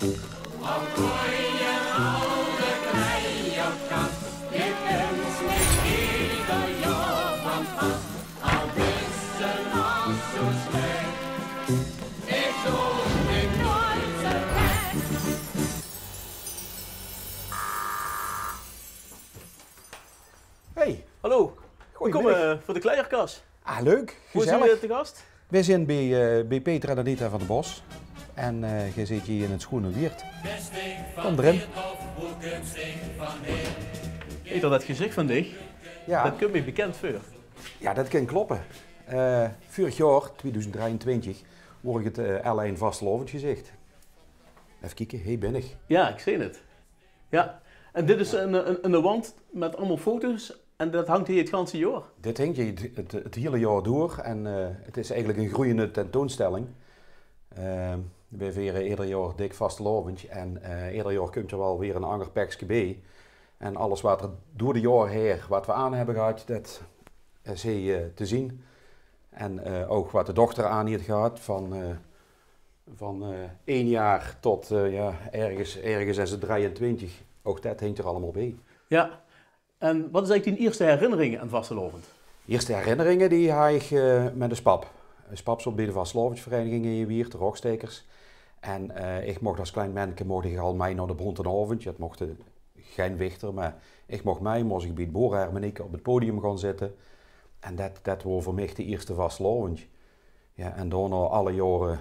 Hey. Hallo, we komen voor de kleierkas. Ah, leuk. Gezellig. Hoe is u te gast? Wij zijn bij Peter en Anita van de Bos. En jij zit hier in het Schoene Wiert. Kom erin. Peter, dat gezicht van dich, Ja. dat komt me bekend voor. Ja, dat kan kloppen. Vorig jaar, 2023, word ik het L1 vastelovend gezicht. Even kijken, hey, ben ik. Ja, ik zie het. Ja, en dit is een wand met allemaal foto's en dat hangt hier het ganse jaar. Dit hangt je het hele jaar door en het is eigenlijk een groeiende tentoonstelling. Wij vieren ieder jaar dik vastelovend en ieder jaar komt er wel weer een ander pakje bij. En alles wat er door de jaren heen, wat we aan hebben gehad, dat is hier te zien. En ook wat de dochter aan heeft gehad, van 1 jaar tot ergens is het 23. Ook dat hangt er allemaal bij. Ja, en wat is eigenlijk die eerste herinneringen aan vastelovend? Eerste herinneringen die had ik met de SPAP. De SPAP zat bij de vastelovendsvereniging in Wiert, de Rokstekers. En ik mocht als klein manneke al mee naar de Brontenavond. Het mocht geen wichter, maar ik mocht moest ik bij het Boerhermeniek op het podium gaan zitten. En dat was voor mij de eerste vastelovend. Ja, en daarna alle jaren,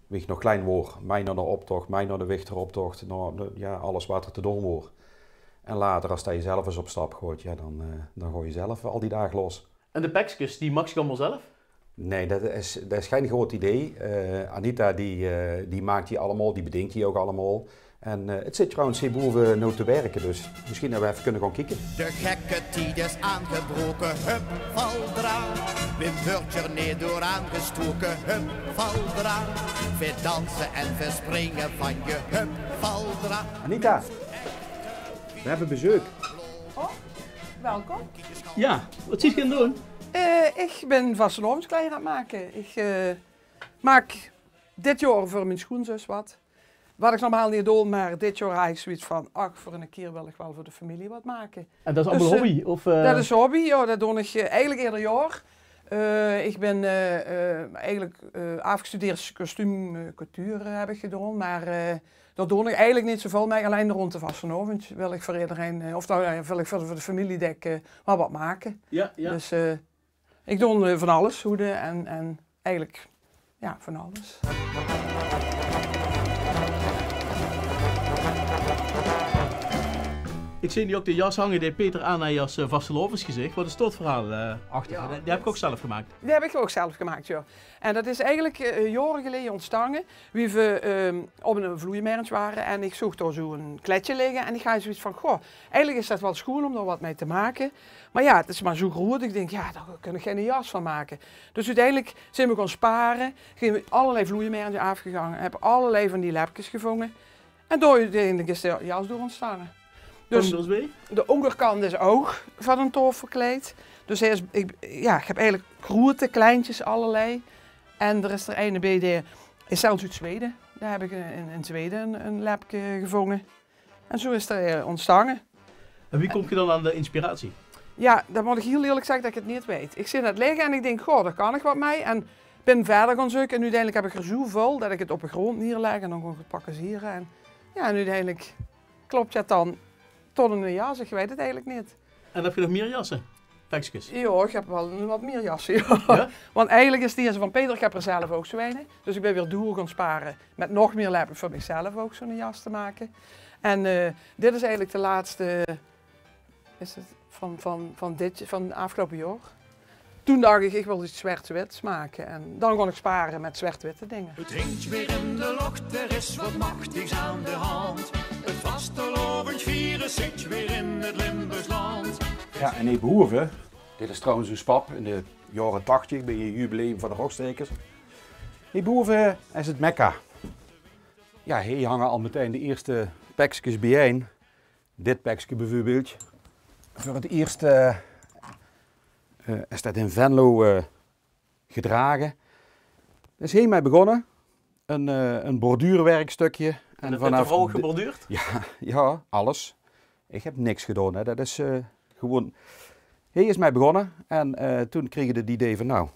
wie ik nog klein word, mij naar de optocht, mij naar de wichteroptocht, naar alles wat er te doen wordt. En later, als je zelf eens op stap gooit, ja, dan gooi je zelf al die dagen los. En de pakjes, die maak je allemaal zelf? Nee, dat is geen groot idee. Anita die maakt die allemaal, die bedenkt die ook allemaal. En het zit trouwens hier boven nou te werken, dus misschien dat we even kunnen gaan kijken. De gekke tijd is aangebroken, hup, valdra. Wim wordt er niet door aangestoken, hup, valdra. Veel dansen en veel springen van je, hup, valdra. Anita, we hebben bezoek. Oh, welkom. Ja, wat zit je aan het doen? Ik ben vastelovendskleier aan het maken. Ik maak dit jaar voor mijn schoenzus wat. Wat ik normaal niet doe, maar dit jaar had ik zoiets van, ach, voor een keer wil ik wel voor de familie wat maken. En dat is allemaal Dus, hobby? Of, Dat is hobby, ja, dat doe ik eigenlijk ieder jaar. Ik ben eigenlijk afgestudeerd kostuum couture heb ik gedaan, maar dat doe ik eigenlijk niet zoveel mee, alleen rond de vastelovend wil ik voor iedereen, of nou, wil ik voor de familiedek maar wat maken. Ja, ja. Dus ik doe van alles, hoeden en eigenlijk ja, van alles. Ik zie nu ook de jas hangen die Peter aan hij als vastelovensgezicht. Wat is dat verhaal achter? Ja, Die heb ik ook zelf gemaakt. Die heb ik ook zelf gemaakt, ja. En dat is eigenlijk jaren geleden ontstaan. Wie we op een vloeimarkt waren en ik zocht daar zo een kletje liggen. En ik ga zoiets van, goh, eigenlijk is dat wel schoon om er wat mee te maken. Maar ja, het is maar zo groot. Ik denk, ja, daar kan ik geen jas van maken. Dus uiteindelijk zijn we gaan sparen. Zijn we allerlei vloeimarkten afgegaan. Heb allerlei van die lepjes gevonden. En door uiteindelijk is de jas door ontstaan. Dus de onderkant is ook van een tof verkleed. Dus ik heb eigenlijk grote, kleintjes, allerlei. En er is er een bij, die is zelfs uit Zweden. Daar heb ik in Zweden een lepje gevonden. En zo is het ontstaan. En wie komt je dan aan de inspiratie? Ja, dan moet ik heel eerlijk zeggen dat ik het niet weet. Ik zit net liggen en ik denk, goh, daar kan ik wat mee. En ben verder gaan zoeken en uiteindelijk heb ik er zo vol dat ik het op de grond neerleg en dan gewoon het pakkezeren. En ja, en uiteindelijk klopt het dan. Tot een jas, ik weet het eigenlijk niet. En heb je nog meer jassen? Pakjes? Ja, ik heb wel wat meer jassen. Ja. Ja? Want eigenlijk is deze van Peter, ik heb er zelf ook zo weinig. Dus ik ben weer door gaan sparen met nog meer lijpen voor mezelf ook zo'n jas te maken. En dit is eigenlijk de laatste is het van afgelopen jaar. Toen dacht ik wil iets zwart-wits maken en dan kon ik sparen met zwart-witte dingen. Het hinkt weer in de lucht, er is wat machtigs aan de hand. Het vastelovend vieren zit weer in het Limburgsland. Ja, en in Behoeven, dit is trouwens een SPAP in de jaren 80 bij het jubileum van de Rokstekers. In Behoeven is het Mekka. Ja, hier hangen al meteen de eerste pakjes bijeen. Dit pakje bijvoorbeeld. Voor het eerst is dat in Venlo gedragen. Daar is hiermee begonnen. Een borduurwerkstukje En dat heeft de vrouw geborduurd? Ja, alles. Ik heb niks gedaan. Hè. Dat is gewoon... Hij is mij begonnen en toen kregen we het idee van nou,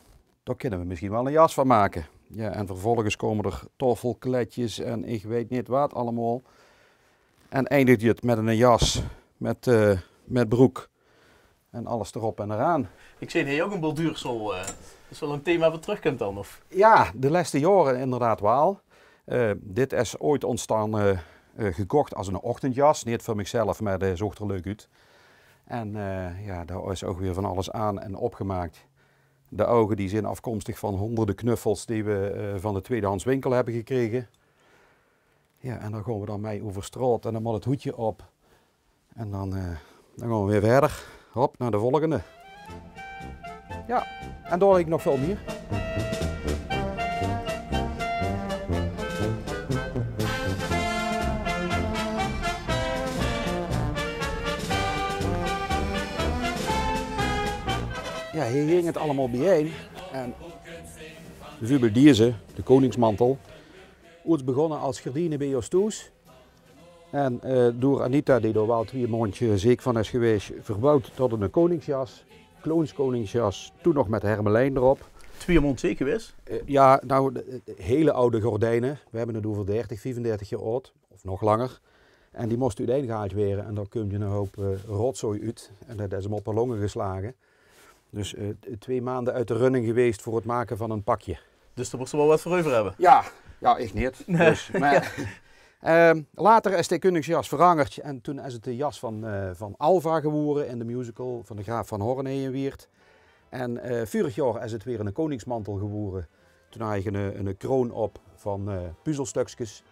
daar kunnen we misschien wel een jas van maken. Ja, en vervolgens komen er toffelkletjes en ik weet niet wat allemaal. En eindigt je het met een jas, met broek en alles erop en eraan. Ik zie hier ook een borduursel. Dat is wel een thema wat terugkomt dan? Of? Ja, de laatste jaren inderdaad wel. Dit is ooit ontstaan, gekocht als een ochtendjas. Niet voor mezelf, maar dat zag er leuk uit. En ja, daar is ook weer van alles aan en opgemaakt. De ogen die zijn afkomstig van honderden knuffels die we van de tweedehands winkel hebben gekregen. Ja, en dan gaan we dan mee over straat en dan moet het hoedje op. En dan gaan we weer verder. Hop, naar de volgende. Ja, en daar heb ik nog veel meer. Ja, hier ging het allemaal bijeen. En bijvoorbeeld deze, de koningsmantel, ooit begonnen als gardine bij ons thuis. En door Anita, die er wel 2 maanden ziek van is geweest, verbouwd tot een koningsjas. Kloonskoningsjas, toen nog met hermelijn erop. 2 maanden ziek geweest? Ja, nou, de hele oude gordijnen. We hebben het over 30, 35 jaar oud, of nog langer. En die moesten uiteengehaald worden en daar komt je een hoop rotzooi uit. En dat is hem op de longen geslagen. Dus 2 maanden uit de running geweest voor het maken van een pakje. Dus daar moest er wel wat voor over hebben? Ja, ik niet. Dus, maar, later is de koningsjas veranderd en toen is het de jas van Alva geworden in de musical van de Graaf van Hoorn-Heyenweert. En vorig jaar is het weer een koningsmantel geworden. Toen had je een kroon op van puzzelstukjes.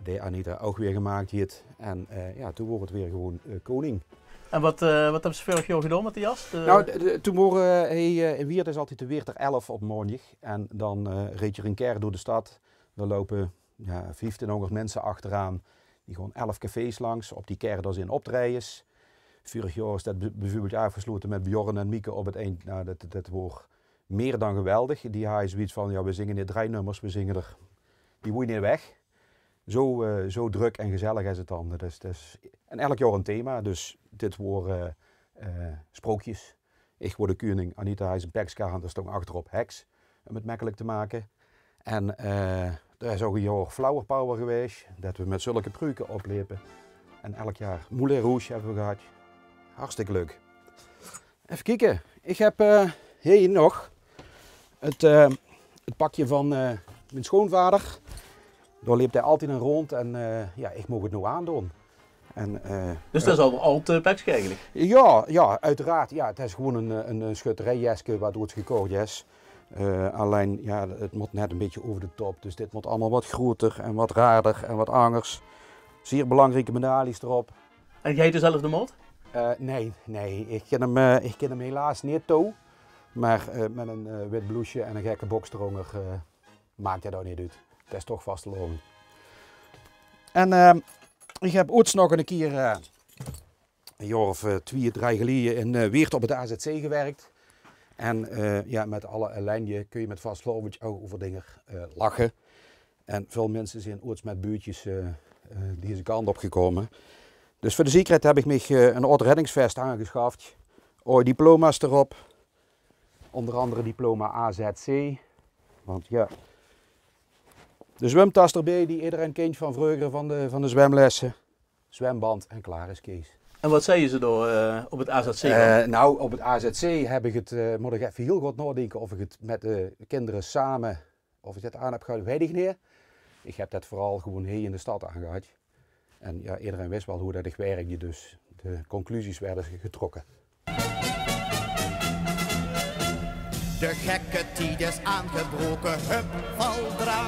Die Anita ook weer gemaakt heeft. En ja, toen wordt het weer gewoon koning. En wat hebben ze vorig jaar gedaan met de jas? Nou, toen waren in Weert is altijd de Weerter 11 op maandag. En dan reed je een keer door de stad. We lopen 1500 mensen achteraan. Die gewoon 11 cafés langs. Op die keer daar zijn optredens. Vorig jaar is dat bijvoorbeeld afgesloten met Bjorn en Mieke op het eind. Nou, dat wordt meer dan geweldig. Die had zoiets van, ja, we zingen niet 3 nummers, we zingen er, die moet je niet weg. Zo druk en gezellig is het dan. En elk jaar een thema, dus dit worden sprookjes. Ik word de koning, Anita is een pekska, daar stond achterop heks, om het makkelijk te maken. En er is ook een jaar Flower Power geweest, dat we met zulke pruiken oplepen. En elk jaar Moulin Rouge hebben we gehad. Hartstikke leuk. Even kijken, ik heb hier nog het pakje van mijn schoonvader. Daar liep hij altijd in rond en ja, ik mocht het nu aandoen. En, dus dat is al oud pekske eigenlijk? Ja, uiteraard. Ja, het is gewoon een schutterijjesje wat ooit gekocht is. Alleen, ja, het moet net een beetje over de top. Dus dit moet allemaal wat groter en wat raarder en wat anders. Zeer belangrijke medailles erop. En jij dus zelf de mod? Nee. Ik ken hem helaas niet toe. Maar met een wit blouseje en een gekke bokstronger maakt hij dat niet uit. Dat is toch vast te lopen. En ik heb ooit nog een keer, een jaar of 2, 3 geleden, in Weert op het AZC gewerkt. En ja, met alle ellende kun je met vastgelovig ook over dingen lachen. En veel mensen zijn ooit met buurtjes deze kant op gekomen. Dus voor de zekerheid heb ik me een oud reddingsvest aangeschaft. Diploma's erop. Onder andere diploma AZC. Want ja, de zwemtas erbij die iedereen kent van vroeger van de zwemlessen. Zwemband en klaar is Kees. En wat zei je ze door op het AZC? Nou, op het AZC heb ik het, moet ik even heel goed nadenken of ik het met de kinderen samen, of ik dat aan heb gehad, weet ik niet. Ik heb dat vooral gewoon hier in de stad aangehad. En ja, iedereen wist wel hoe dat ik werkte, dus de conclusies werden getrokken. De gekke tijd is aangebroken, hup, valdra.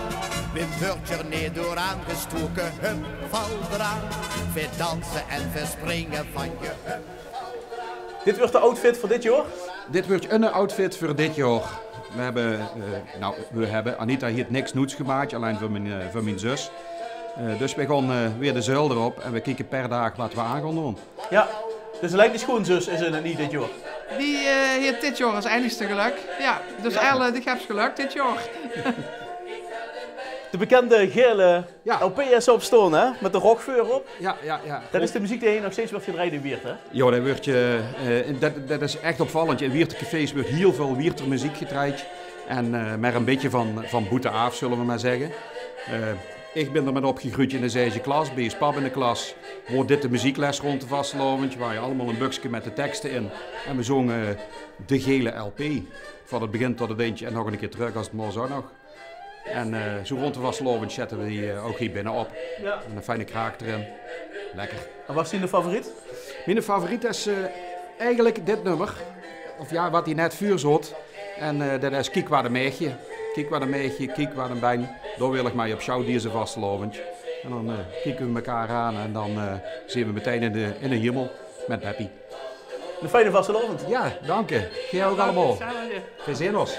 Wim wordt er niet door aangestoken, hup, valdra. Veel dansen en verspringen van je, hup, valdra. Dit wordt de outfit voor dit jaar? Dit wordt een outfit voor dit jaar. We hebben, Anita heeft niks nieuws gemaakt, alleen voor mijn zus. Dus we gaan weer de zuil erop en we kijken per dag wat we aan gaan doen. Ja, dus lijkt de schoonzus is er niet dit jaar. Die heeft dit jaar als enigste geluk. Ja, dus Elle, die heeft geluk dit jaar. De bekende gele Ja. LP is op stoon, hè? Met de rockveur op. Ja. Dat is de muziek die nog steeds wordt gedraaid in Wiert, hè? Ja, dat, dat is echt opvallend. In Wiertercafés wordt heel veel Wierter muziek gedraaid. En met een beetje van boete af, zullen we maar zeggen. Ik ben er met opgegroeid in de 6e klas, bij Spap in de klas. Wordt dit de muziekles rond de Vastelovend, waar je allemaal een boekje met de teksten in. En we zongen de gele LP. Van het begin tot het eindje en nog een keer terug als het mooi zou nog. En zo rond de Vastelovend zetten we die ook hier binnen op. Ja. En een fijne kraak erin. Lekker. En was die de favoriet? Mijn favoriet is eigenlijk dit nummer. Of ja, wat hij net vuur zat. En dat is Kiek waar de meegje. Kiek waar de meegje, kiek waar de bijn. Daar wil ik mij op sjouw deze Vastelovend. En dan kijken we elkaar aan en dan zien we meteen in de hemel met Happy. Een fijne vastelovend. Ja, dank je. Jij ook allemaal. Samen weer. Veel zin ons.